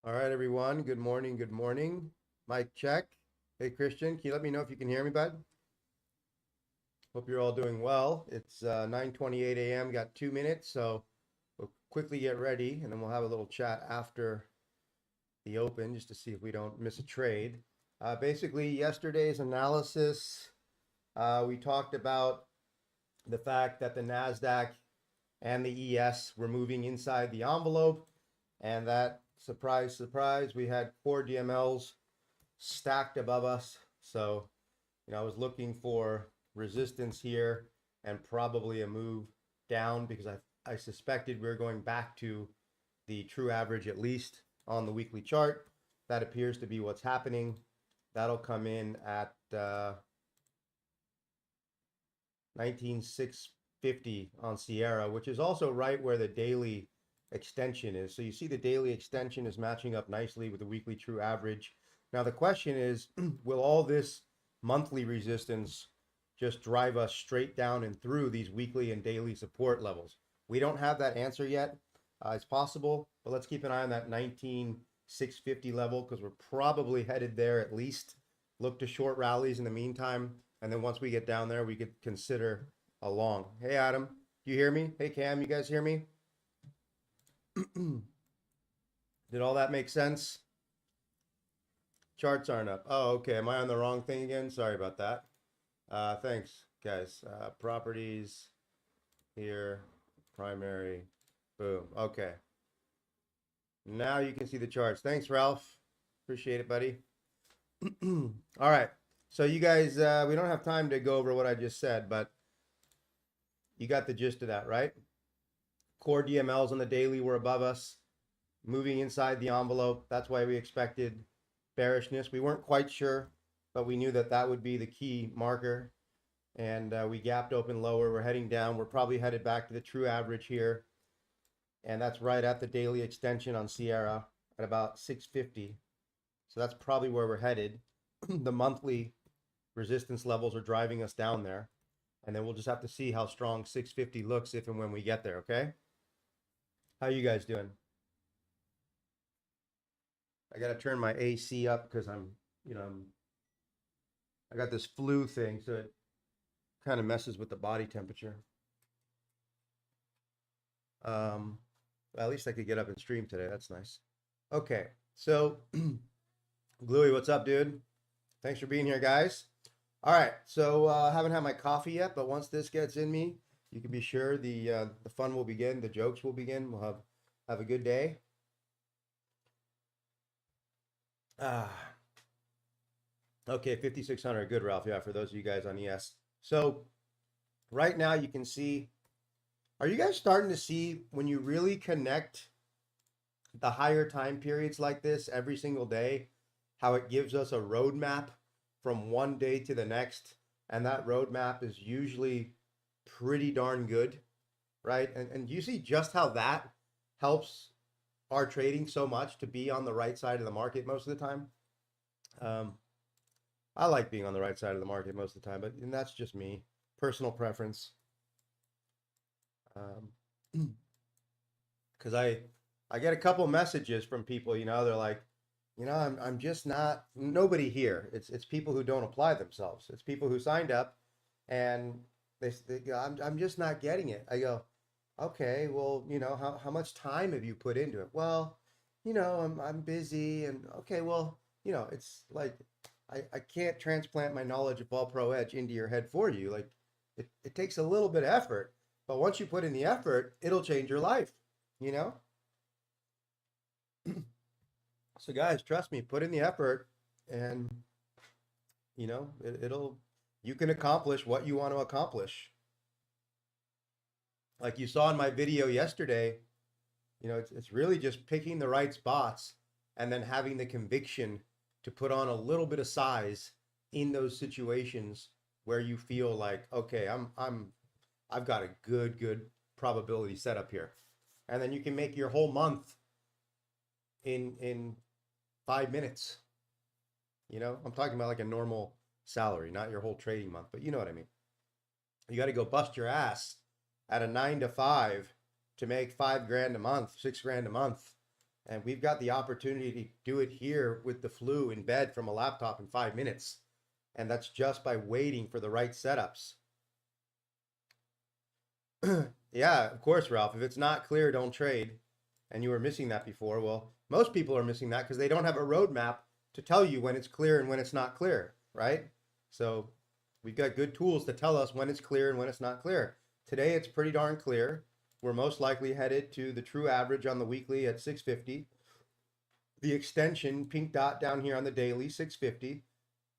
All right, everyone. Good morning. Good morning. Mic check. Hey, Christian, can you let me know if you can hear me, bud? Hope you're all doing well. It's 9:28 a.m. Got 2 minutes, so we'll quickly get ready, and then we'll have a little chat after the open just to see if we don't miss a trade. Basically, yesterday's analysis, we talked about the fact that the Nasdaq and the ES were moving inside the envelope, and that surprise, surprise, we had core DMLs stacked above us. So, I was looking for resistance here and probably a move down because I suspected we were going back to the true average, at least on the weekly chart. That appears to be what's happening. That'll come in at 19,650 on Sierra, which is also right where the daily extension is. So you see the daily extension is matching up nicely with the weekly true average. Now the question is, will all this monthly resistance just drive us straight down and through these weekly and daily support levels? We don't have that answer yet. It's possible, but let's keep an eye on that 19,650 level because we're probably headed there at least. Look to short rallies in the meantime. And then once we get down there, we could consider a long. Hey, Adam, do you hear me? Hey, Cam, you guys hear me? Did all that make sense? Charts aren't up. Oh, okay. Am I on the wrong thing again? Sorry about that. Thanks, guys. Properties here, primary, boom. Okay. Now you can see the charts. Thanks, Ralph. Appreciate it, buddy. All right. So you guys, we don't have time to go over what I just said, but you got the gist of that, right? Core DMLs on the daily were above us, moving inside the envelope. That's why we expected bearishness. We weren't quite sure, but we knew that that would be the key marker. And we gapped open lower. We're heading down. We're probably headed back to the true average here. And that's right at the daily extension on Sierra at about 650. So that's probably where we're headed. The monthly resistance levels are driving us down there. And then we'll just have to see how strong 650 looks if and when we get there, okay? How you guys doing? I got to turn my AC up because I got this flu thing, so it kind of messes with the body temperature. At least I could get up and stream today. That's nice. Okay, so Gluey, what's up, dude? Thanks for being here, guys. All right, so I haven't had my coffee yet, but once this gets in me, you can be sure the fun will begin, the jokes will begin. We'll have a good day. Okay, 5,600. Good, Ralph. Yeah, for those of you guys on ES. So right now you can see, are you guys starting to see when you really connect the higher time periods like this every single day, how it gives us a roadmap from one day to the next? And that roadmap is usually pretty darn good, right? And you see just how that helps our trading so much to be on the right side of the market most of the time. I like being on the right side of the market most of the time, but and that's just me, personal preference. Because I get a couple messages from people, they're like, I'm just not, nobody here. It's people who don't apply themselves. It's people who signed up and they go, I'm just not getting it. I go, okay, well, how much time have you put into it? Well, I'm busy, and okay, well, it's like I can't transplant my knowledge of VolPro Edge into your head for you. Like it takes a little bit of effort, but once you put in the effort, it'll change your life, So guys, trust me, put in the effort and you can accomplish what you want to accomplish. Like you saw in my video yesterday, it's really just picking the right spots and then having the conviction to put on a little bit of size in those situations where you feel like, okay, I've got a good probability set up here. And then you can make your whole month in 5 minutes. I'm talking about like a normal salary, not your whole trading month, but you know what I mean. You got to go bust your ass at a 9 to 5 to make $5 grand a month, $6 grand a month. And we've got the opportunity to do it here with the flu in bed from a laptop in 5 minutes. And that's just by waiting for the right setups. Yeah, of course, Ralph. If it's not clear, don't trade. And you were missing that before. Well, most people are missing that because they don't have a roadmap to tell you when it's clear and when it's not clear, right? So we've got good tools to tell us when it's clear and when it's not clear. Today, it's pretty darn clear. We're most likely headed to the true average on the weekly at 650. The extension, pink dot down here on the daily, 650.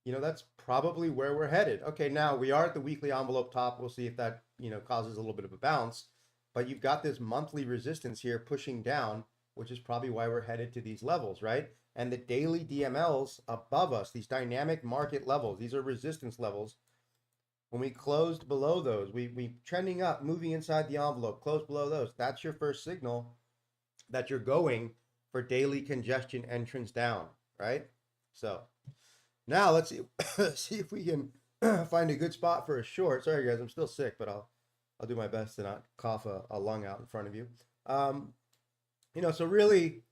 You know, that's probably where we're headed. Okay, now we are at the weekly envelope top. We'll see if that, you know, causes a little bit of a bounce. But you've got this monthly resistance here pushing down, which is probably why we're headed to these levels, right? And the daily DMLs above us, these dynamic market levels, these are resistance levels. When we closed below those, we trending up, moving inside the envelope, closed below those. That's your first signal that you're going for daily congestion entrance down, right? So now let's see, see if we can find a good spot for a short. Sorry guys, I'm still sick, but I'll do my best to not cough a lung out in front of you. You know, so really,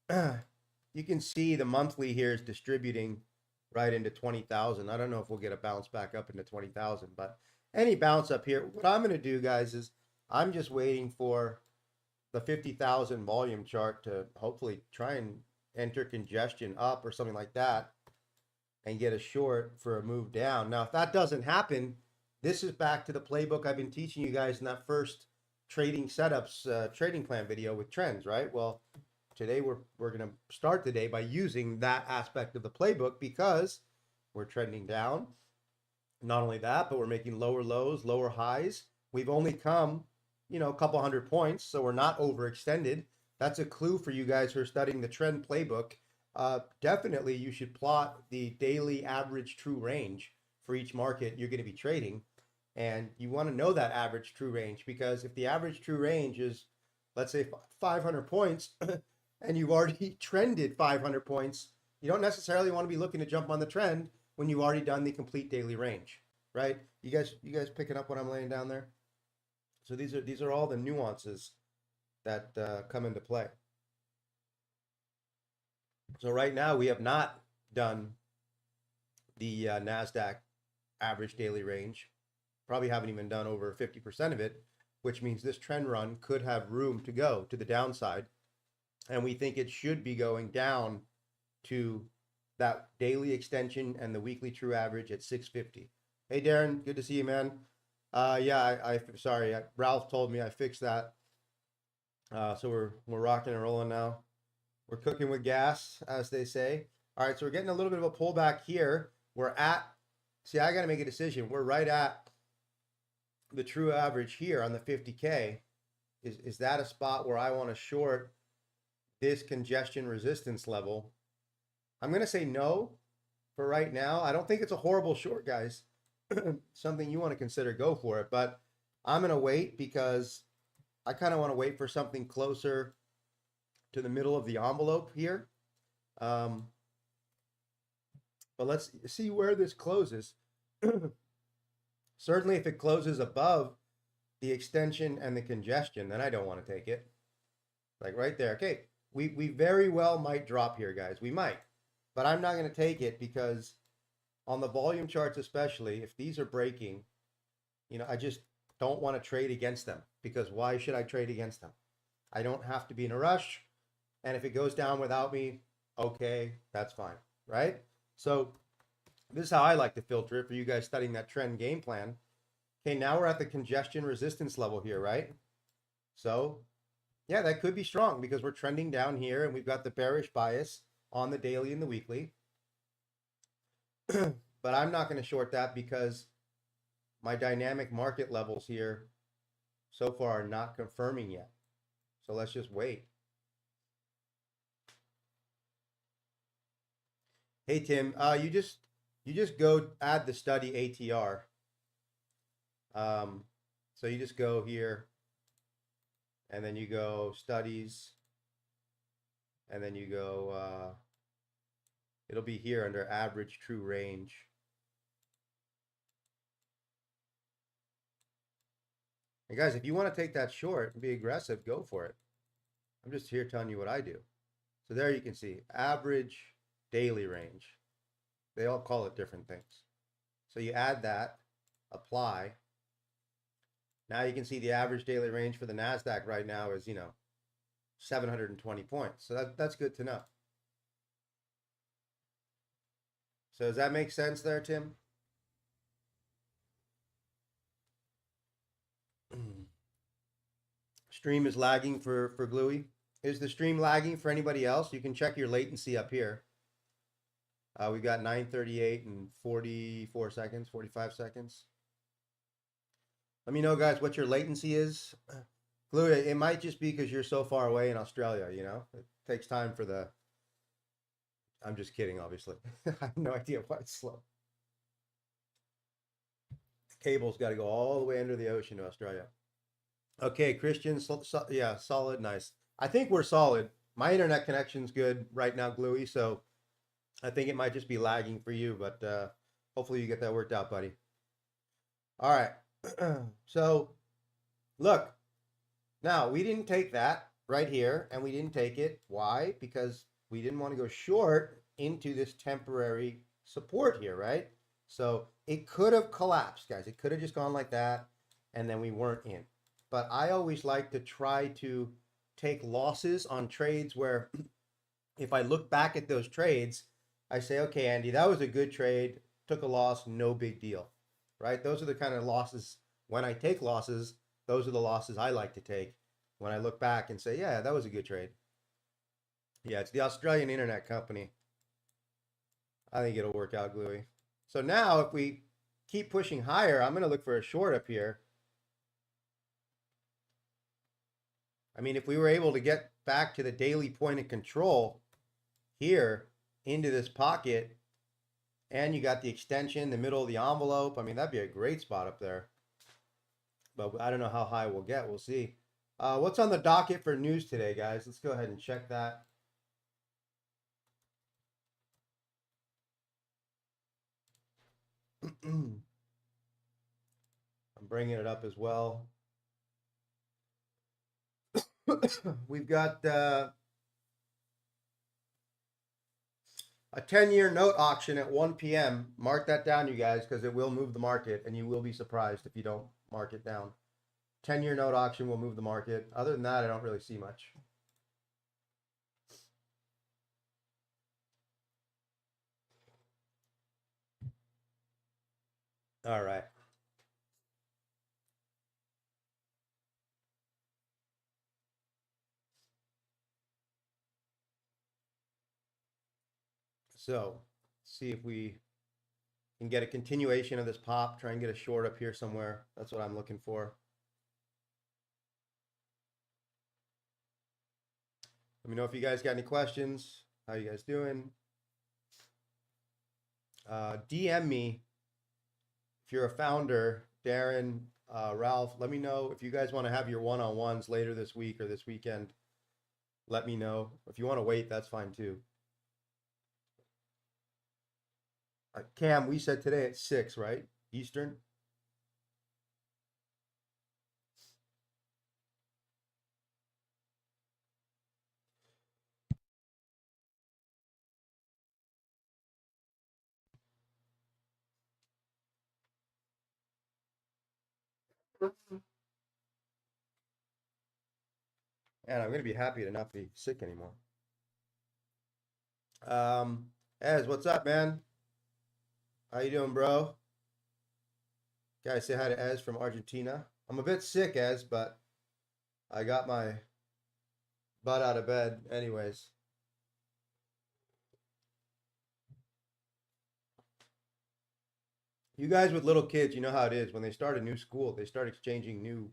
you can see the monthly here is distributing right into 20,000. I don't know if we'll get a bounce back up into 20,000, but any bounce up here, what I'm going to do, guys, is I'm just waiting for the 50,000 volume chart to hopefully try and enter congestion up or something like that and get a short for a move down. Now, if that doesn't happen, this is back to the playbook I've been teaching you guys in that first trading setups, trading plan video with trends, right? Well, today we're going to start the day by using that aspect of the playbook because we're trending down. Not only that, but we're making lower lows, lower highs. We've only come, you know, a couple hundred points, so we're not overextended. That's a clue for you guys who are studying the trend playbook. Definitely you should plot the daily average true range for each market you're going to be trading. And you want to know that average true range because if the average true range is, let's say 500 points and you've already trended 500 points, you don't necessarily want to be looking to jump on the trend when you've already done the complete daily range, right? You guys picking up what I'm laying down there? So these are all the nuances that come into play. So right now we have not done the Nasdaq average daily range. Probably haven't even done over 50% of it, which means this trend run could have room to go to the downside. And we think it should be going down to that daily extension and the weekly true average at 650. Hey, Darren, good to see you, man. Yeah, sorry, Ralph told me I fixed that. So we're rocking and rolling now. We're cooking with gas, as they say. All right, so we're getting a little bit of a pullback here. We're at, see, I got to make a decision. We're right at the true average here on the 50K. Is that a spot where I want to short this congestion resistance level? I'm going to say no for right now. I don't think it's a horrible short, guys. Something you want to consider, go for it. But I'm going to wait because I kind of want to wait for something closer to the middle of the envelope here. But let's see where this closes. Certainly if it closes above the extension and the congestion, then I don't want to take it. Like right there. Okay, we very well might drop here, guys. We might. But I'm not going to take it because on the volume charts especially, if these are breaking, you know, I just don't want to trade against them because why should I trade against them? I don't have to be in a rush. And if it goes down without me, okay, that's fine, right? So this is how I like to filter it for you guys studying that trend game plan. Okay, now we're at the congestion resistance level here, right? So yeah, that could be strong because we're trending down here and we've got the bearish bias on the daily and the weekly. But I'm not going to short that because my dynamic market levels here so far are not confirming yet. So let's just wait. Hey Tim, you just go add the study ATR. So you just go here and then you go studies and then you go it'll be here under average true range. And guys, if you want to take that short and be aggressive, go for it. I'm just here telling you what I do. So there you can see average daily range. They all call it different things. So you add that, apply. Now you can see the average daily range for the Nasdaq right now is, 720 points. So that's good to know. So does that make sense there, Tim? Stream is lagging for Gluey. Is the stream lagging for anybody else? You can check your latency up here. We've got 9:38 and 44 seconds, 45 seconds. Let me know, guys, what your latency is. Gluey, it might just be because you're so far away in Australia, It takes time for the... I'm just kidding, obviously. I have no idea why it's slow. The cable's got to go all the way under the ocean to Australia. Okay, Christian, yeah, solid, nice. I think we're solid. My internet connection's good right now, Gluey, so I think it might just be lagging for you, but hopefully you get that worked out, buddy. All right. So, look, now we didn't take that right here, and we didn't take it. Why? Because we didn't want to go short into this temporary support here, right? So it could have collapsed, guys. It could have just gone like that, and then we weren't in. But I always like to try to take losses on trades where if I look back at those trades, I say, okay, Andy, that was a good trade, took a loss, no big deal, right? Those are the kind of losses, when I take losses, those are the losses I like to take when I look back and say, yeah, that was a good trade. Yeah, it's the Australian internet company. I think it'll work out, Gluey. So now if we keep pushing higher, I'm going to look for a short up here. I mean, if we were able to get back to the daily point of control here into this pocket, and you got the extension, the middle of the envelope, I mean, that'd be a great spot up there. But I don't know how high we'll get. We'll see. What's on the docket for news today, guys? Let's go ahead and check that. I'm bringing it up as well. We've got a 10-year note auction at 1 p.m. Mark that down, you guys, because it will move the market, and you will be surprised if you don't mark it down. 10-year note auction will move the market. Other than that, I don't really see much. All right. So, see if we can get a continuation of this pop. Try and get a short up here somewhere. That's what I'm looking for. Let me know if you guys got any questions. How you guys doing? DM me if you're a founder, Darren, Ralph. Let me know if you guys want to have your one-on-ones later this week or this weekend. Let me know. If you want to wait, that's fine too. Cam, we said today at 6, right? Eastern. And I'm gonna be happy to not be sick anymore. Ez, what's up, man? How you doing, bro? Guys, say hi to Ez from Argentina. I'm a bit sick, Ez, but I got my butt out of bed anyways. You guys with little kids, you know how it is. When they start a new school, they start exchanging new,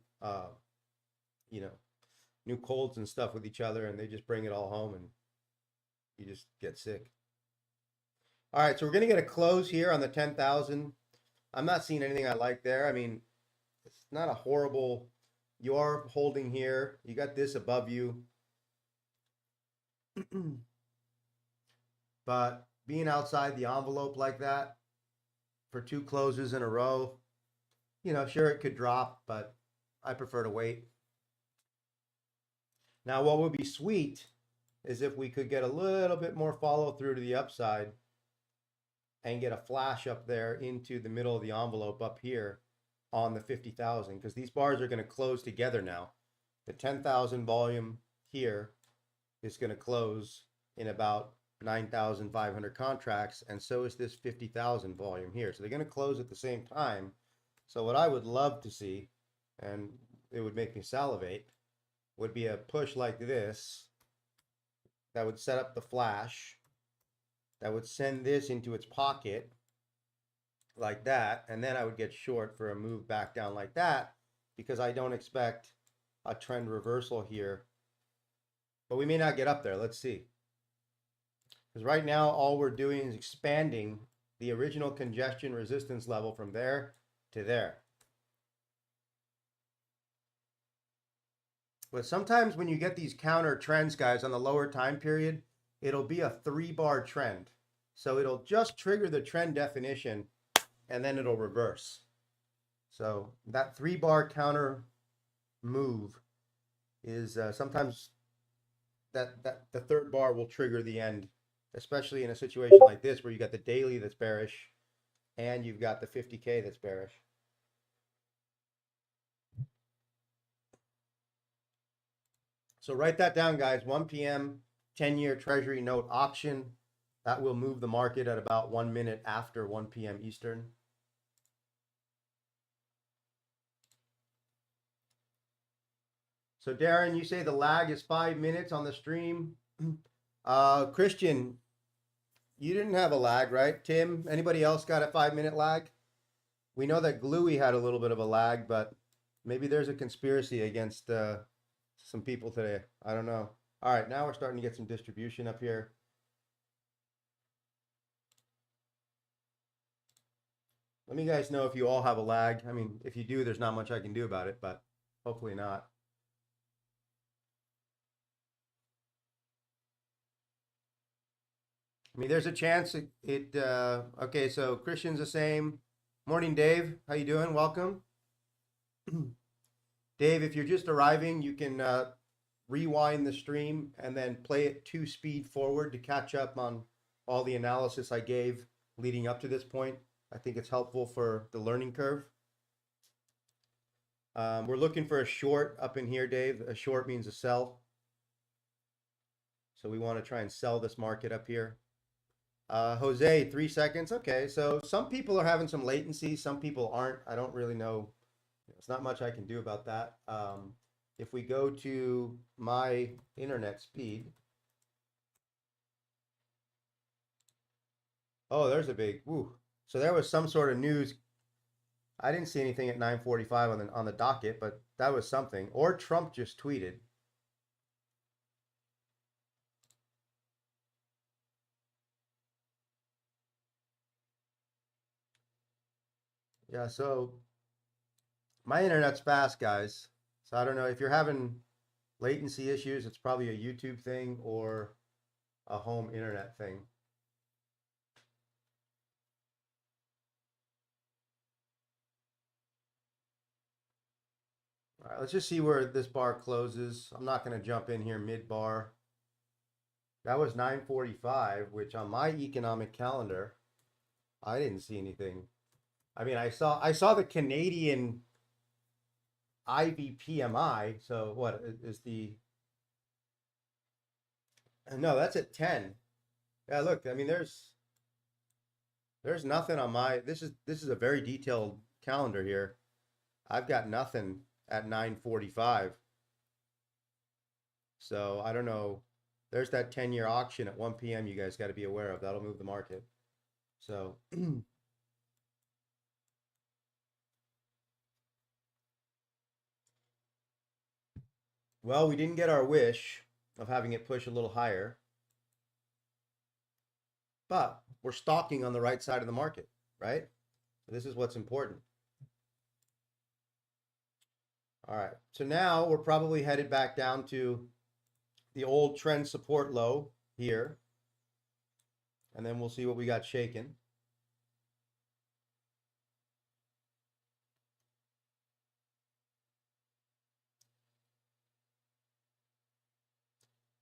new colds and stuff with each other, and they just bring it all home, and you just get sick. All right, so we're gonna get a close here on the 10,000. I'm not seeing anything I like there. I mean, it's not a horrible. You are holding here. You got this above you. But being outside the envelope like that for 2 closes in a row, sure, it could drop, but I prefer to wait. Now, what would be sweet is if we could get a little bit more follow through to the upside and get a flash up there into the middle of the envelope up here on the 50,000, because these bars are going to close together now. The 10,000 volume here is going to close in about 9,500 contracts, and so is this 50,000 volume here. So they're going to close at the same time. So what I would love to see, and it would make me salivate, would be a push like this that would set up the flash, that would send this into its pocket like that, and then I would get short for a move back down like that, because I don't expect a trend reversal here. But we may not get up there. Let's see. Because right now, all we're doing is expanding the original congestion resistance level from there to there. But sometimes when you get these counter trends, guys, on the lower time period, it'll be a 3-bar trend. So it'll just trigger the trend definition and then it'll reverse. So that 3-bar counter move is sometimes that the third bar will trigger the end, especially in a situation like this where you got the daily that's bearish and you've got the 50K that's bearish. So write that down, guys. 1 p.m. 10-year Treasury note auction. That will move the market at about 1 minute after 1 p.m. Eastern. So Darren, you say the lag is 5 minutes on the stream. Christian, you didn't have a lag, right? Tim, anybody else got a 5-minute lag? We know that Gluey had a little bit of a lag, but maybe there's a conspiracy against some people today. I don't know. All right, now we're starting to get some distribution up here. Let me guys know if you all have a lag. I mean, if you do, there's not much I can do about it, but hopefully not. I mean, there's a chance okay, so Christian's the same. Morning, Dave. How you doing? Welcome. Dave, if you're just arriving, you can rewind the stream and then play it 2-speed forward to catch up on all the analysis I gave leading up to this point. I think it's helpful for the learning curve. We're looking for a short up in here, Dave. A short means a sell. So we want to try and sell this market up here. Jose, 3 seconds. Okay, so some people are having some latency. Some people aren't. I don't really know. There's not much I can do about that. If we go to my internet speed. Oh, there's a big, woo. So there was some sort of news. I didn't see anything at 9:45 on the docket, but that was something. Or Trump just tweeted. Yeah, so my internet's fast, guys. So I don't know if you're having latency issues, it's probably a YouTube thing or a home internet thing. All right, let's just see where this bar closes. I'm not going to jump in here mid-bar. That was 9:45, which on my economic calendar, I didn't see anything. I mean, I saw the Canadian IVPMI. So what is the? No, that's at 10. Yeah, look. I mean, there's nothing on my. This is a very detailed calendar here. I've got nothing at 9:45. So I don't know. There's that 10-year auction at 1 p.m. You guys got to be aware of. That'll move the market. So. Well, we didn't get our wish of having it push a little higher, but we're stalking on the right side of the market, right? So this is what's important. All right, so now we're probably headed back down to the old trend support low here, and then we'll see what we got shaken.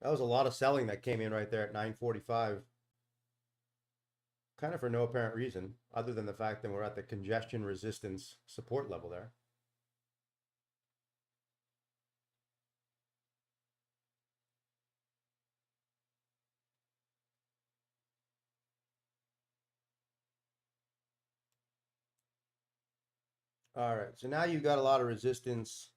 That was a lot of selling that came in right there at 9:45. Kind of for no apparent reason, other than the fact that we're at the congestion resistance support level there. All right, so now you've got a lot of resistance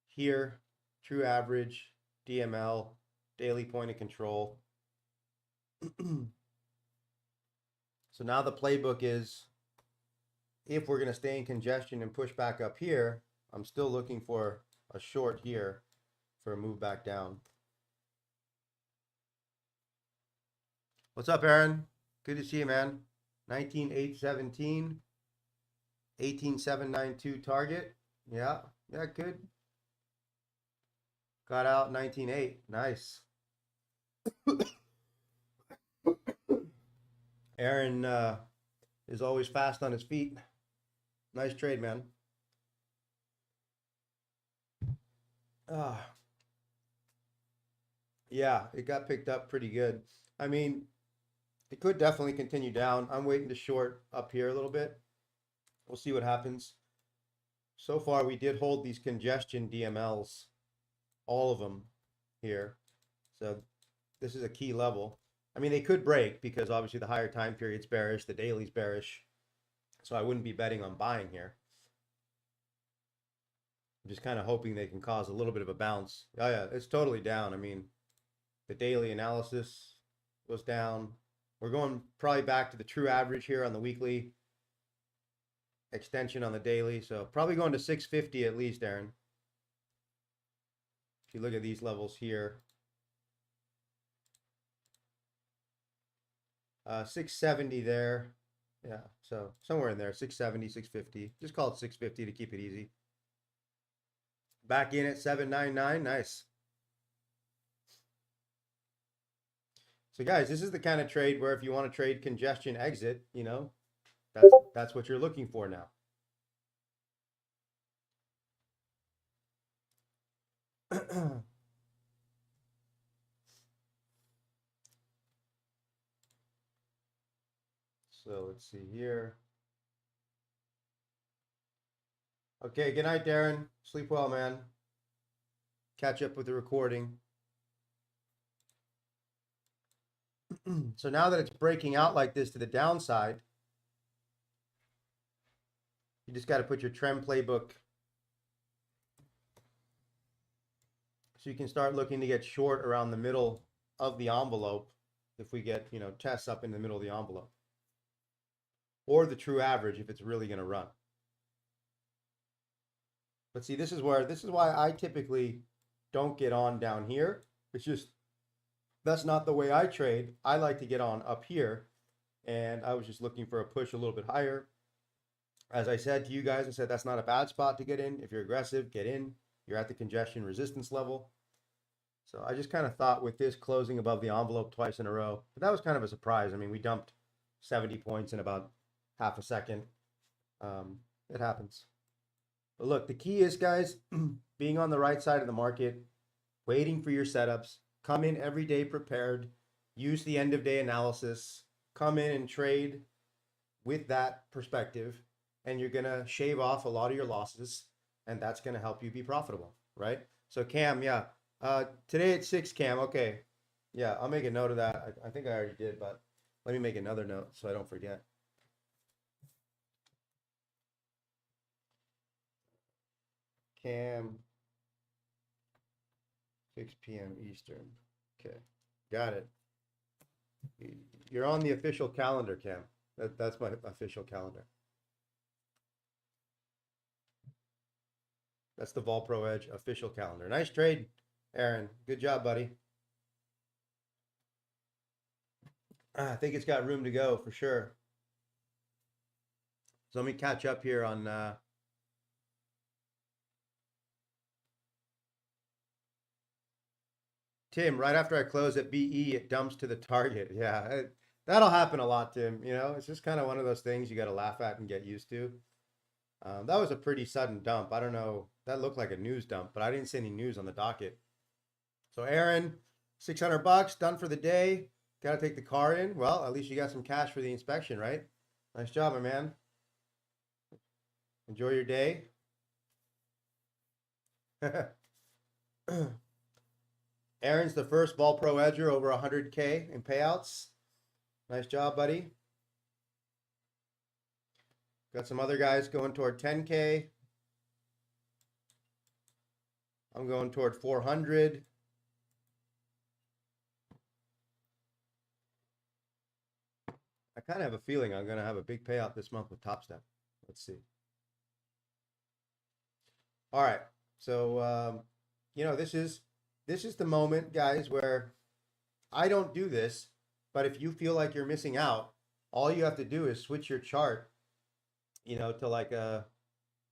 here, true average, DML, daily point of control. So now the playbook is, if we're going to stay in congestion and push back up here, I'm still looking for a short here for a move back down. What's up, Aaron? Good to see you, man. 19,817, 18,792 target. Yeah, good. Got out 19.8. Nice. Aaron is always fast on his feet. Nice trade, man. Yeah, it got picked up pretty good. I mean, it could definitely continue down. I'm waiting to short up here a little bit. We'll see what happens. So far, we did hold these congestion DMLs, all of them here. So this is a key level. I mean, they could break because obviously the higher time period's bearish, the daily's bearish. So I wouldn't be betting on buying here. I'm just kind of hoping they can cause a little bit of a bounce. Oh yeah, it's totally down. I mean, the daily analysis was down. We're going probably back to the true average here on the weekly, extension on the daily. So probably going to 650 at least, Aaron. If you look at these levels here, 670 there. Yeah, so somewhere in there, 670, 650. Just call it 650 to keep it easy. Back in at 799. Nice. So guys, this is the kind of trade where if you want to trade congestion exit, you know, that's what you're looking for now. So let's see here. Okay, good night, Darren. Sleep well, man. Catch up with the recording. So now that it's breaking out like this to the downside, you just got to put your trend playbook so you can start looking to get short around the middle of the envelope if we get, you know, tests up in the middle of the envelope, or the true average if it's really going to run. But see, this is why I typically don't get on down here. It's just, that's not the way I trade. I like to get on up here, and I was just looking for a push a little bit higher. As I said to you guys, I said that's not a bad spot to get in. If you're aggressive, get in. You're at the congestion resistance level. So I just kind of thought with this closing above the envelope twice in a row, but that was kind of a surprise. I mean, we dumped 70 points in about half a second. It happens. But look, the key is, guys, being on the right side of the market, waiting for your setups, come in every day prepared, use the end of day analysis, come in and trade with that perspective, and you're going to shave off a lot of your losses, and that's going to help you be profitable, right? So Cam, yeah, today at 6, Cam, okay. Yeah, I'll make a note of that. I think I already did, but let me make another note so I don't forget. Cam, 6 p.m. Eastern. Okay, got it. You're on the official calendar, Cam. That's my official calendar. That's the VolPro Edge official calendar. Nice trade, Aaron. Good job, buddy. I think it's got room to go for sure. So let me catch up here on Tim. Right after I close at BE, it dumps to the target. Yeah, that'll happen a lot, Tim. You know, it's just kind of one of those things you got to laugh at and get used to. That was a pretty sudden dump. I don't know. That looked like a news dump, but I didn't see any news on the docket. So Aaron, 600 bucks, done for the day. Got to take the car in. Well, at least you got some cash for the inspection, right? Nice job, my man. Enjoy your day. Aaron's the first VolPro Edger over 100K in payouts. Nice job, buddy. Got some other guys going toward 10K. I'm going toward 400. I kind of have a feeling I'm going to have a big payout this month with Top Step. Let's see. All right. So, you know, this is the moment, guys, where I don't do this, but if you feel like you're missing out, all you have to do is switch your chart, you know, to like a,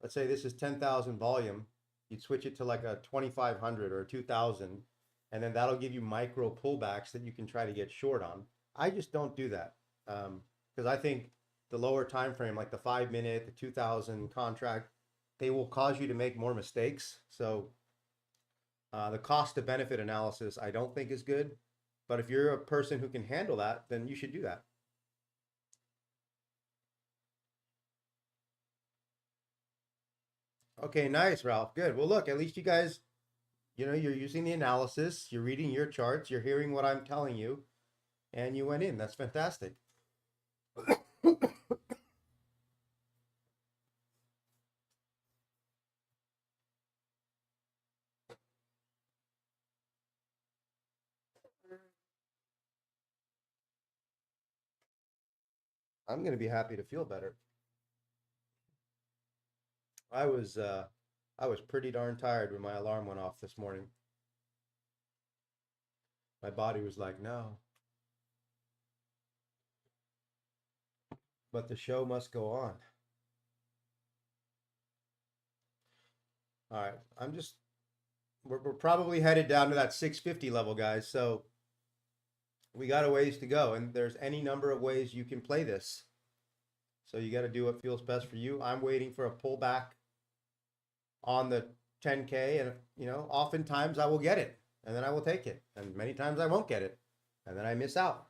let's say this is 10,000 volume. You'd switch it to like a 2,500 or 2,000, and then that'll give you micro pullbacks that you can try to get short on. I just don't do that because I think the lower time frame, like the 5 minute, the 2,000 contract, they will cause you to make more mistakes. So the cost to benefit analysis, I don't think is good. But if you're a person who can handle that, then you should do that. Okay, nice, Ralph. Good. Well, look, at least you guys, you know, you're using the analysis, you're reading your charts, you're hearing what I'm telling you, and you went in. That's fantastic. I'm going to be happy to feel better. I was pretty darn tired when my alarm went off this morning. My body was like, no. But the show must go on. All right, we're probably headed down to that 650 level, guys. So we got a ways to go, and there's any number of ways you can play this. So you got to do what feels best for you. I'm waiting for a pullback on the 10K, and you know, oftentimes I will get it, and then I will take it, and many times I won't get it, and then I miss out.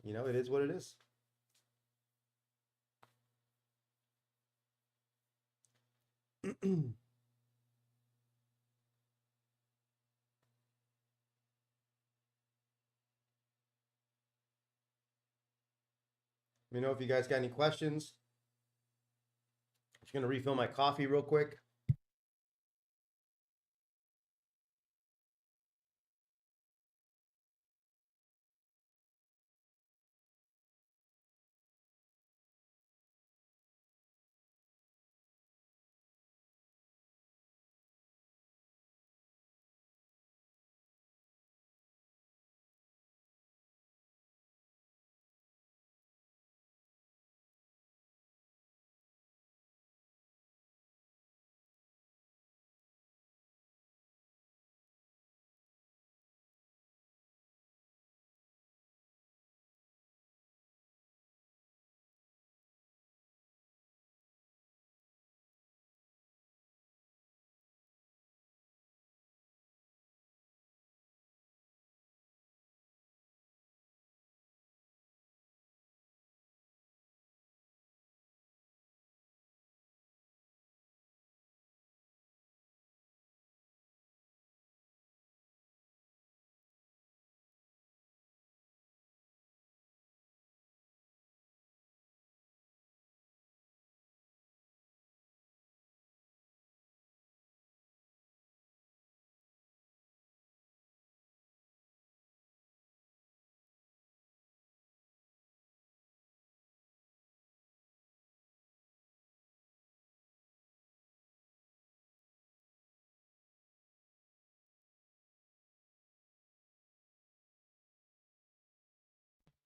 You know, it is what it is. Let me know if you guys got any questions. I'm just gonna refill my coffee real quick.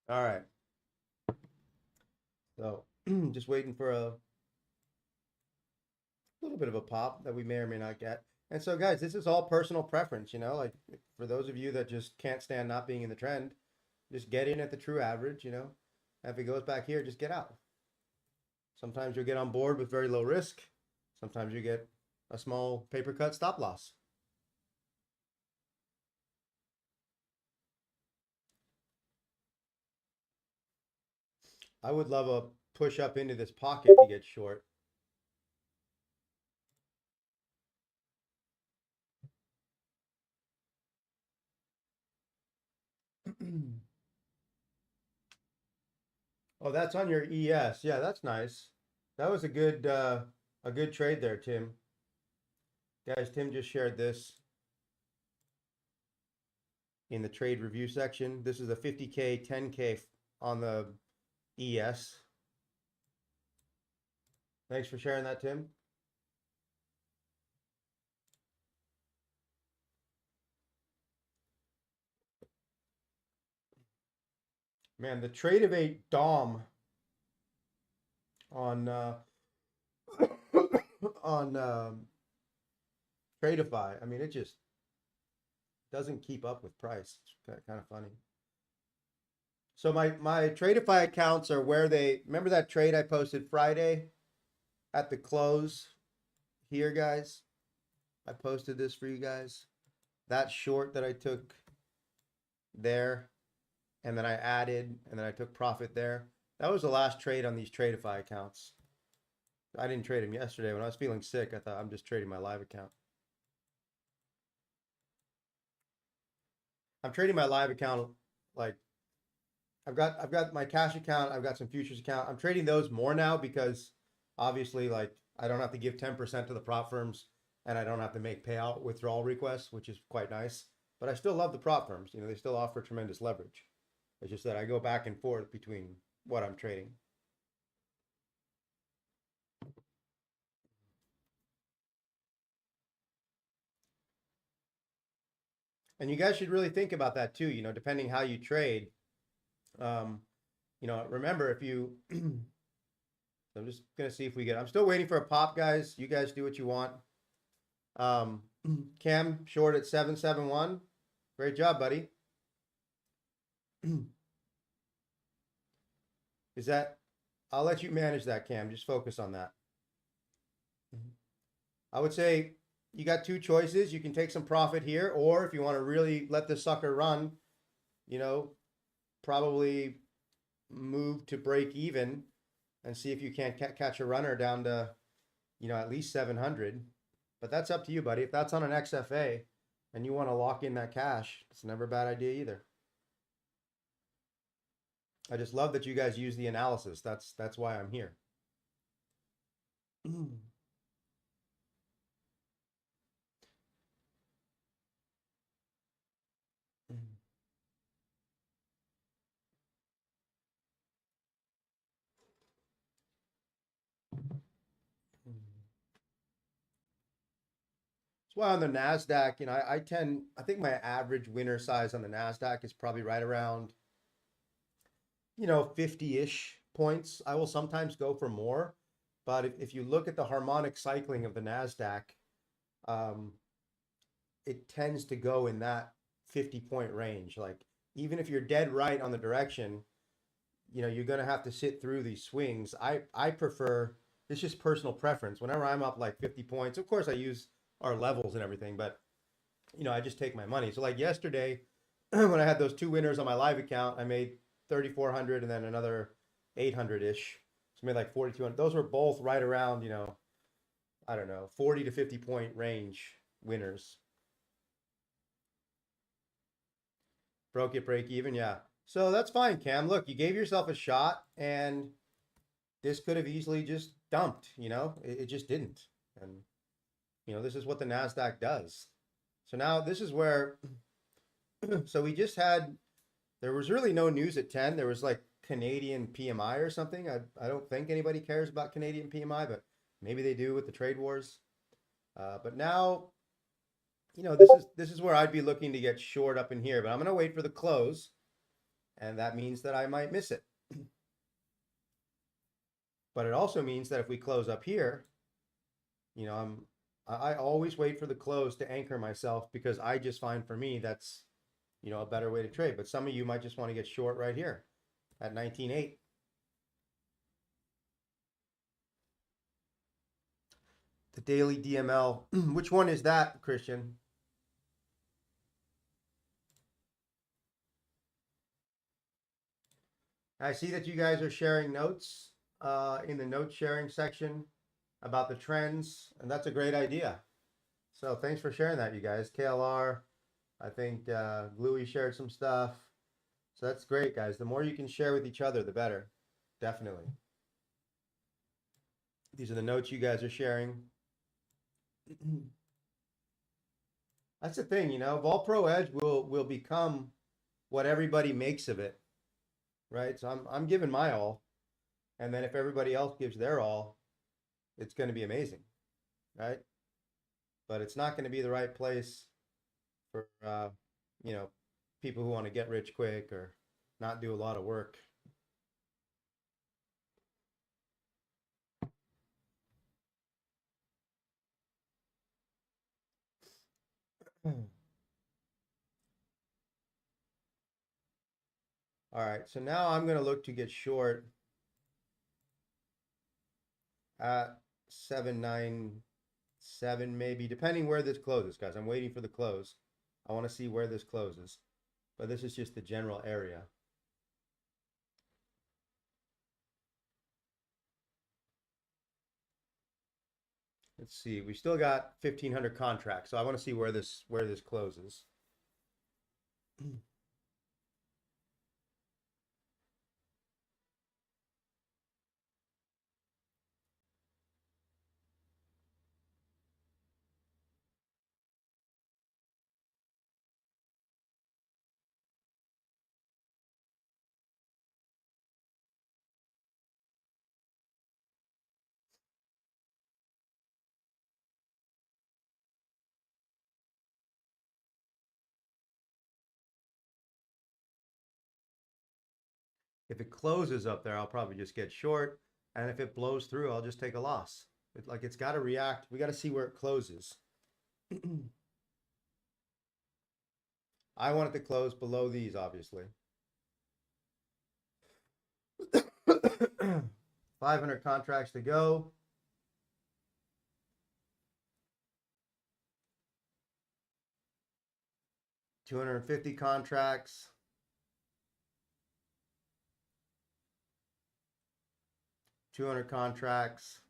All right. So just waiting for a little bit of a pop that we may or may not get. And so, guys, this is all personal preference, you know, like for those of you that just can't stand not being in the trend, just get in at the true average, you know. If it goes back here, just get out. Sometimes you'll get on board with very low risk. Sometimes you get a small paper cut stop loss. I would love a push up into this pocket to get short. Oh, that's on your ES. Yeah, that's nice. That was a good trade there, Tim. Guys, Tim just shared this in the trade review section. This is a 50K, 10K on the ES. Thanks for sharing that, Tim. Man, the trade of 8 Dom on on Tradeify. I mean, it just doesn't keep up with price. It's kind of funny. So my Tradeify accounts are where they remember that trade I posted Friday at the close here, guys. I posted this for you guys. That short that I took there, and then I added, and then I took profit there. That was the last trade on these Tradeify accounts. I didn't trade them yesterday. When I was feeling sick, I thought I'm just trading my live account. I'm trading my live account like I've got my cash account, I've got some futures account. I'm trading those more now because obviously like I don't have to give 10% to the prop firms and I don't have to make payout withdrawal requests, which is quite nice. But I still love the prop firms. You know, they still offer tremendous leverage. It's just that I go back and forth between what I'm trading. And you guys should really think about that too, you know, depending how you trade. You know, remember if you I'm just gonna see if we get I'm still waiting for a pop, guys. You guys do what you want. Cam short at 771. Great job, buddy. Is that I'll let you manage that, Cam. Just focus on that. I would say you got two choices. You can take some profit here, or if you want to really let this sucker run, you know, probably move to break even and see if you can't catch a runner down to, you know, at least 700. But that's up to you, buddy. If that's on an XFA and you want to lock in that cash, it's never a bad idea either. I just love that you guys use the analysis. That's why I'm here. Well, on the Nasdaq, you know, I think my average winner size on the Nasdaq is probably right around, you know, 50-ish points. I will sometimes go for more, but if you look at the harmonic cycling of the Nasdaq, it tends to go in that 50-point range. Like even if you're dead right on the direction, you know, you're going to have to sit through these swings. I prefer, it's just personal preference. Whenever I'm up like 50 points, of course I use our levels and everything, but you know, I just take my money. So like yesterday, when I had those two winners on my live account, I made 3,400 and then another 800-ish. So I made like 4,200. Those were both right around, you know, I don't know, 40 to 50 point range winners. Broke it, break even, yeah. So that's fine, Cam. Look, you gave yourself a shot, and this could have easily just dumped, you know? It just didn't. And, you know, this is what the NASDAQ does. So now this is where, so we just had, there was really no news at 10. There was like Canadian PMI or something. I don't think anybody cares about Canadian PMI, but maybe they do with the trade wars. But now, you know, this is where I'd be looking to get short up in here, but I'm going to wait for the close, and that means that I might miss it. But it also means that if we close up here, you know, I always wait for the close to anchor myself because I just find for me that's, you know, a better way to trade. But some of you might just want to get short right here at 19.8. The daily DML. Which one is that, Christian? I see that you guys are sharing notes in the note sharing section about the trends, and that's a great idea. So thanks for sharing that, you guys. KLR, I think Gluey shared some stuff. So that's great, guys. The more you can share with each other, the better. Definitely. These are the notes you guys are sharing. That's the thing, you know, VolPro Edge will become what everybody makes of it, right? So I'm giving my all, and then if everybody else gives their all, it's going to be amazing, right? But it's not going to be the right place for you know, people who want to get rich quick or not do a lot of work. All right, so now I'm going to look to get short at 797 maybe, depending where this closes, guys. I'm waiting for the close. I want to see where this closes, but this is just the general area. Let's see. We still got 1,500 contracts, so I want to see where this closes. If it closes up there, I'll probably just get short, and if it blows through, I'll just take a loss. It's got to react. We got to see where it closes. I want it to close below these, obviously. 500 contracts to go. $250 contracts. 200 contracts.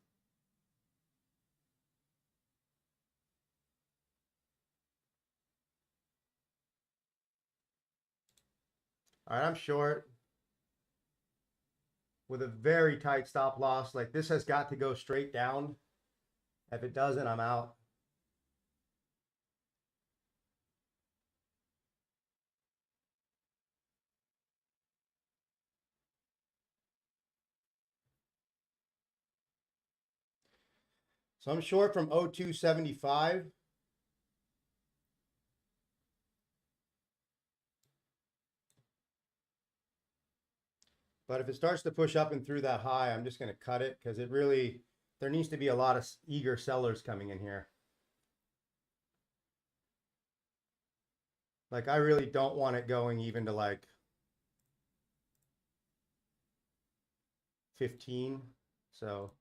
All right, I'm short with a very tight stop loss. Like this has got to go straight down. If it doesn't, I'm out. So I'm short from 0275. But if it starts to push up and through that high, I'm just going to cut it because there needs to be a lot of eager sellers coming in here. Like I really don't want it going even to like 15. So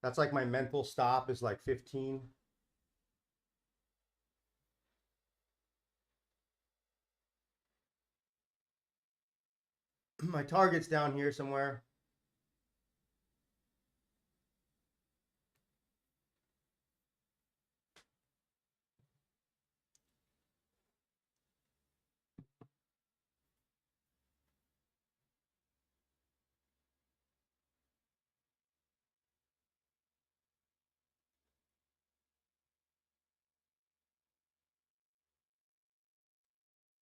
that's like my mental stop is like 15. My target's down here somewhere.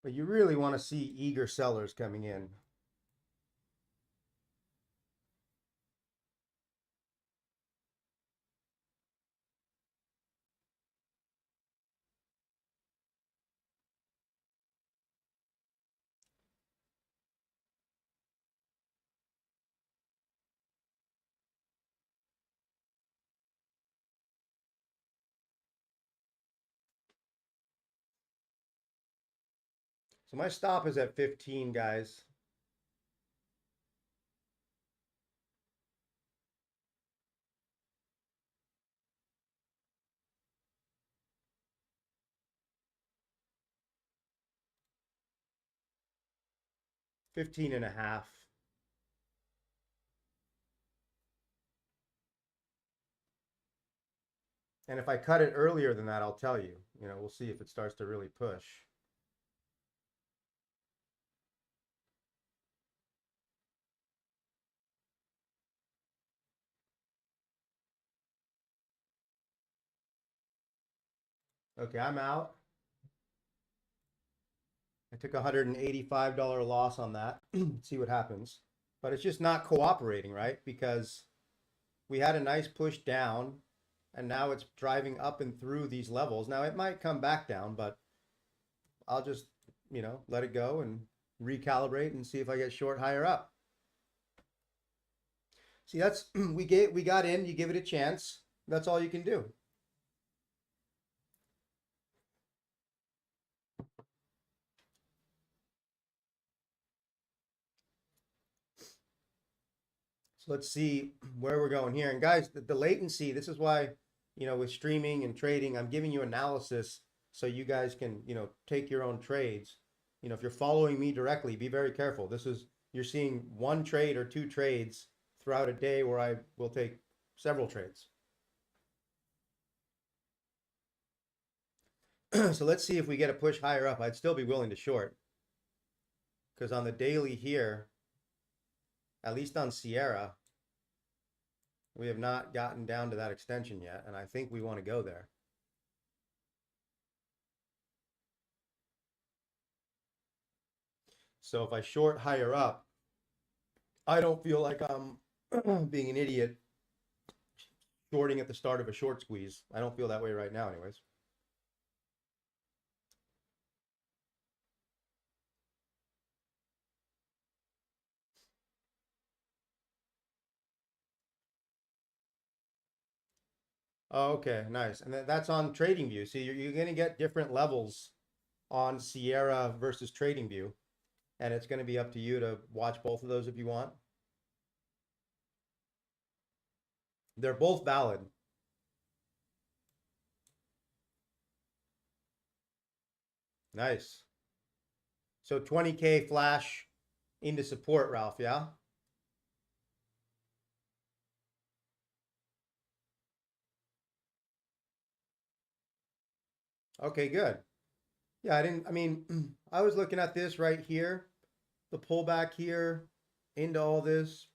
But you really want to see eager sellers coming in. So my stop is at 15, guys. $15.5. And if I cut it earlier than that, I'll tell you. You know, we'll see if it starts to really push. Okay, I'm out. I took a $185 loss on that. See what happens. But it's just not cooperating, right? Because we had a nice push down and now it's driving up and through these levels. Now it might come back down, but I'll just, you know, let it go and recalibrate and see if I get short higher up. See, that's we got in, you give it a chance. That's all you can do. So let's see where we're going here. And guys, the latency, this is why, you know, with streaming and trading, I'm giving you analysis so you guys can, you know, take your own trades. You know, if you're following me directly, be very careful. This is, you're seeing one trade or two trades throughout a day where I will take several trades. So let's see if we get a push higher up. I'd still be willing to short. Because on the daily here, at least on Sierra, we have not gotten down to that extension yet, and I think we want to go there. So if I short higher up, I don't feel like I'm being an idiot shorting at the start of a short squeeze. I don't feel that way right now anyways. Oh, okay, nice. And that's on TradingView. See, you're going to get different levels on Sierra versus TradingView. And it's going to be up to you to watch both of those if you want. They're both valid. Nice. So 20K flash into support, Ralph, yeah? Okay, good. Yeah, I mean, I was looking at this right here, the pullback here into all this.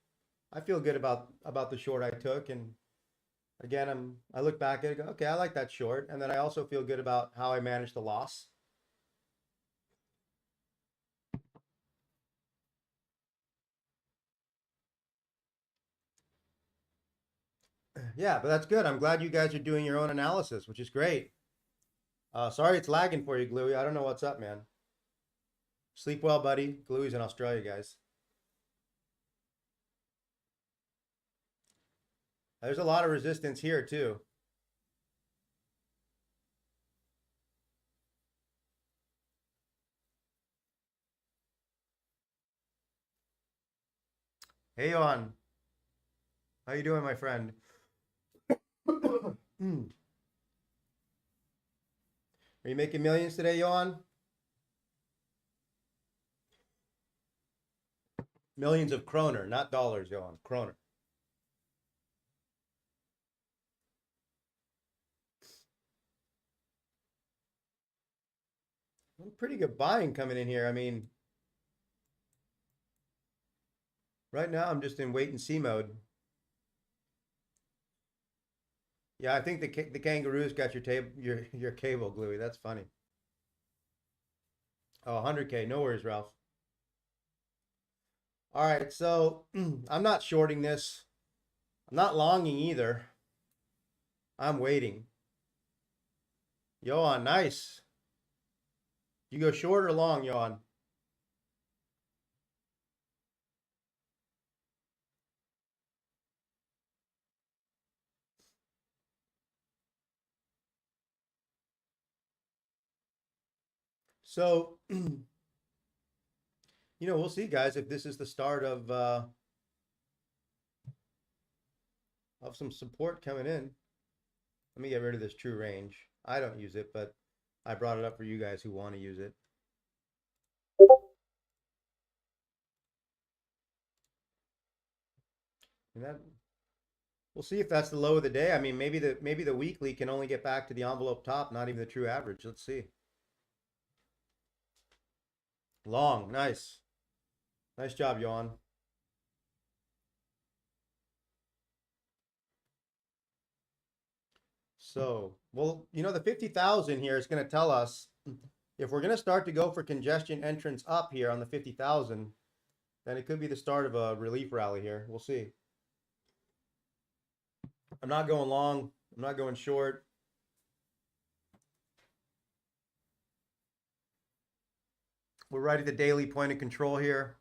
I feel good about the short I took. And again, I look back at it, go, okay, I like that short. And then I also feel good about how I managed the loss. Yeah, but that's good. I'm glad you guys are doing your own analysis, which is great. Sorry it's lagging for you, Gluey. I don't know what's up, man. Sleep well, buddy. Gluey's in Australia, guys. There's a lot of resistance here, too. Hey, Johan. How you doing, my friend? Are you making millions today, Johan? Millions of kroner, not dollars, Johan. Kroner. Pretty good buying coming in here. I mean, right now I'm just in wait and see mode. Yeah, I think the kangaroo's got your table, your cable, Gluey. That's funny. Oh, 100K. No worries, Ralph. All right, so I'm not shorting this. I'm not longing either. I'm waiting. Johan, nice. You go short or long, Johan? So, you know, we'll see, guys, if this is the start of some support coming in. Let me get rid of this true range. I don't use it, but I brought it up for you guys who want to use it. And that We'll see if that's the low of the day. I mean, maybe the weekly can only get back to the envelope top, not even the true average. Let's see. Long, nice. Nice job, Johan. So, well, you know, the 50,000 here is going to tell us if we're going to start to go for congestion entrance up here on the 50,000, then it could be the start of a relief rally here. We'll see. I'm not going long. I'm not going short. We're right at the daily point of control here.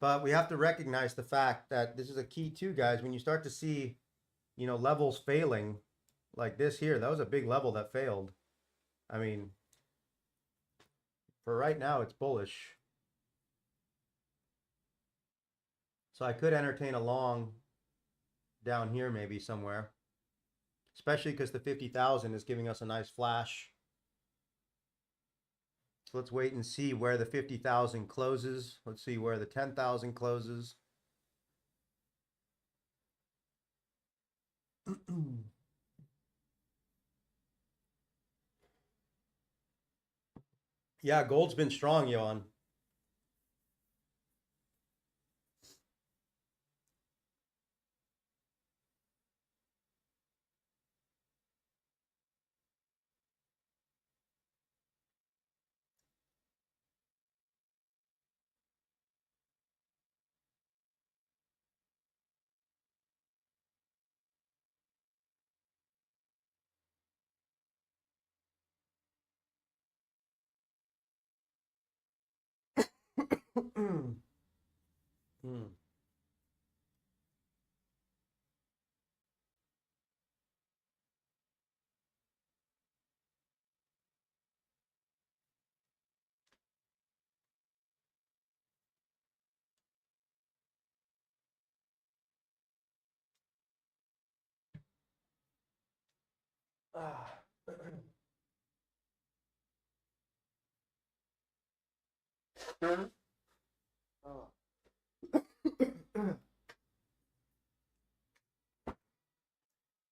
But we have to recognize the fact that this is a key too, guys. When you start to see, you know, levels failing like this here, that was a big level that failed. I mean, for right now, it's bullish. So I could entertain a long down here maybe somewhere, especially because the 50,000 is giving us a nice flash. So let's wait and see where the 50,000 closes. Let's see where the 10,000 closes. Yeah, gold's been strong, Johan.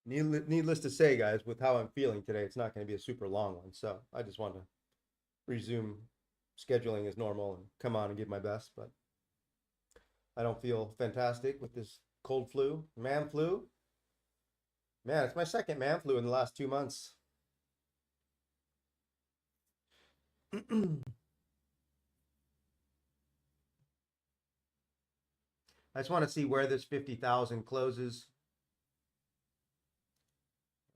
Needless to say, guys, with how I'm feeling today, it's not going to be a super long one. So I just want to resume scheduling as normal and come on and give my best. But I don't feel fantastic with this cold flu, man flu. Man, it's my second man flu in the last 2 months. I just want to see where this 50,000 closes.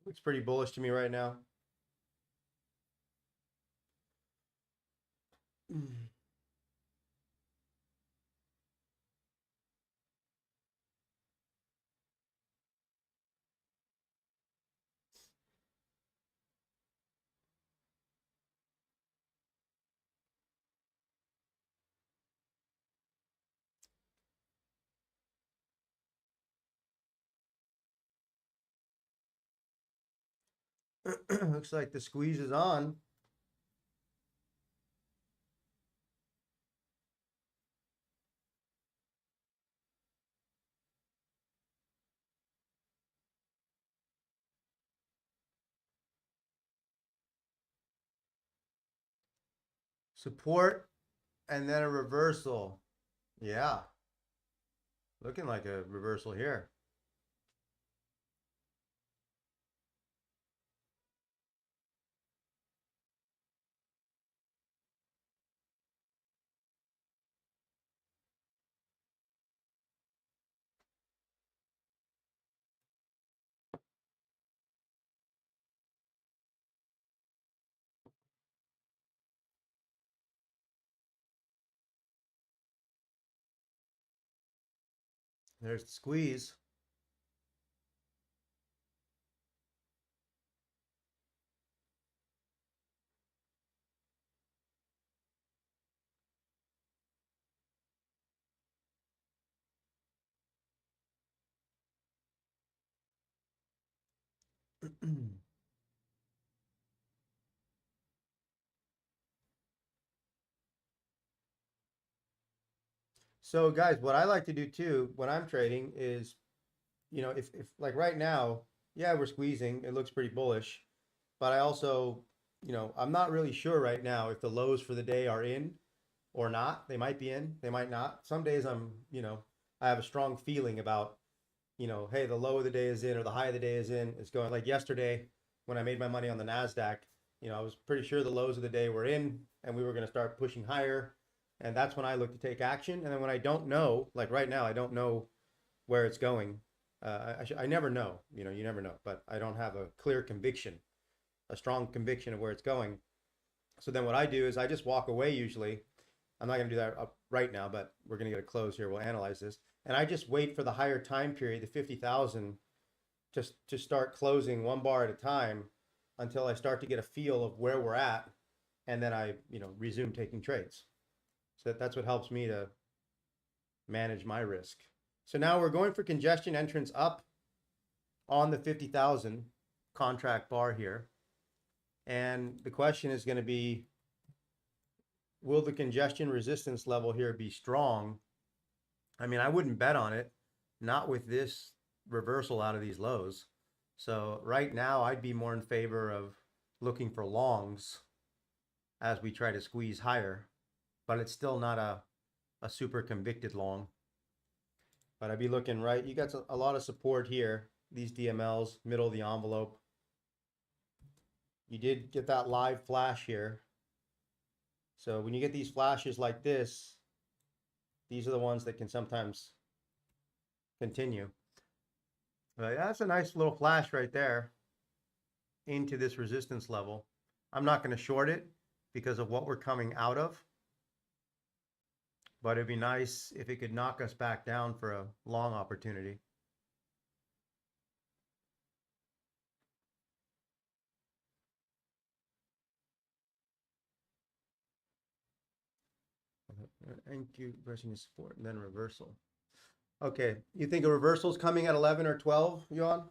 Looks pretty bullish to me right now. Looks like the squeeze is on. Support and then a reversal. Yeah. Looking like a reversal here. There's the squeeze. So guys, what I like to do too when I'm trading is, you know, if like right now, yeah, we're squeezing, it looks pretty bullish, but I also, you know, I'm not really sure right now if the lows for the day are in or not. They might be in, they might not. Some days I'm, you know, I have a strong feeling about, you know, hey, the low of the day is in or the high of the day is in. It's going like yesterday when I made my money on the Nasdaq, you know, I was pretty sure the lows of the day were in and we were going to start pushing higher. And that's when I look to take action. And then when I don't know, like right now, I don't know where it's going. I never know, you know, you never know, but I don't have a clear conviction, a strong conviction of where it's going. So then what I do is I just walk away usually. I'm not going to do that up right now, but we're going to get a close here. We'll analyze this. And I just wait for the higher time period, the 50,000, just to start closing one bar at a time until I start to get a feel of where we're at. And then I, you know, resume taking trades. So that's what helps me to manage my risk. So now we're going for congestion entrance up on the 50,000 contract bar here. And the question is going to be, will the congestion resistance level here be strong? I mean, I wouldn't bet on it, not with this reversal out of these lows. So right now I'd be more in favor of looking for longs as we try to squeeze higher, but it's still not a super convicted long. But I'd be looking right. You got a lot of support here. These DMLs, middle of the envelope. You did get that live flash here. So when you get these flashes like this, these are the ones that can sometimes continue. But that's a nice little flash right there into this resistance level. I'm not going to short it because of what we're coming out of. But it'd be nice if it could knock us back down for a long opportunity. NQ pressing is support and then reversal. Okay, you think a reversal is coming at 11 or 12, Johan?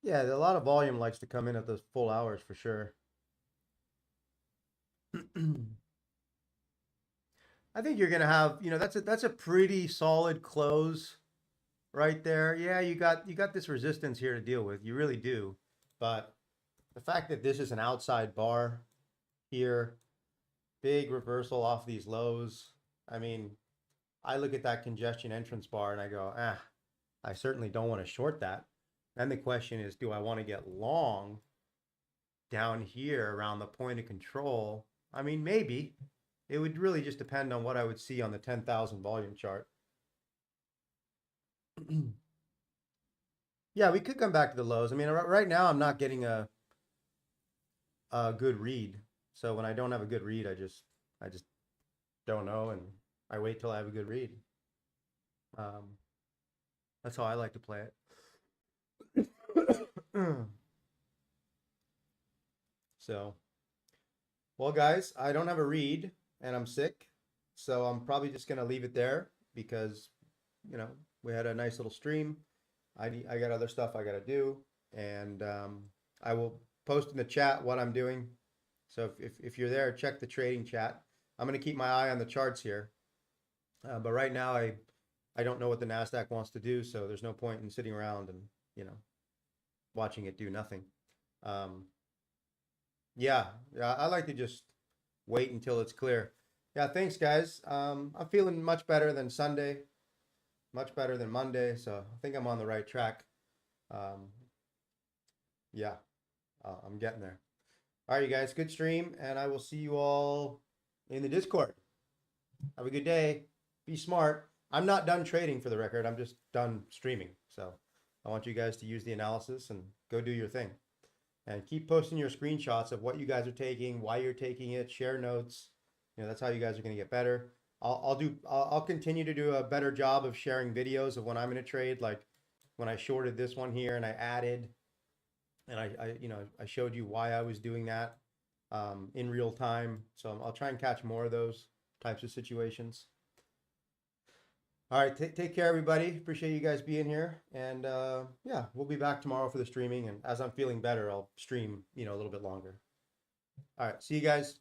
Yeah, a lot of volume likes to come in at those full hours for sure. I think you're gonna have, you know, that's a pretty solid close right there. Yeah, you got this resistance here to deal with. You really do. But the fact that this is an outside bar here, big reversal off these lows. I mean, I look at that congestion entrance bar and I go, I certainly don't want to short that. Then the question is, do I want to get long down here around the point of control? I mean, maybe. It would really just depend on what I would see on the 10,000 volume chart. Yeah, we could come back to the lows. I mean, right now I'm not getting a good read. So when I don't have a good read, I just don't know, and I wait till I have a good read. That's how I like to play it. So, well, guys, I don't have a read and I'm sick, so I'm probably just gonna leave it there because, you know, we had a nice little stream. I got other stuff I gotta do, and I will post in the chat what I'm doing. So if you're there, check the trading chat. I'm gonna keep my eye on the charts here, but right now I don't know what the Nasdaq wants to do, so there's no point in sitting around and, you know, watching it do nothing. Yeah, I like to just wait until it's clear. Yeah, thanks, guys. I'm feeling much better than Sunday, much better than Monday, so I think I'm on the right track. Yeah, I'm getting there. All right, you guys, good stream, and I will see you all in the Discord. Have a good day. Be smart. I'm not done trading, for the record. I'm just done streaming. So I want you guys to use the analysis and go do your thing. And keep posting your screenshots of what you guys are taking, why you're taking it, share notes. You know, that's how you guys are going to get better. I'll continue to do a better job of sharing videos of when I'm in a trade, like when I shorted this one here and I added, and I showed you why I was doing that in real time. So I'll try and catch more of those types of situations. All right, take care, everybody. Appreciate you guys being here, and yeah, we'll be back tomorrow for the streaming. And as I'm feeling better, I'll stream, you know, a little bit longer. All right, see you guys.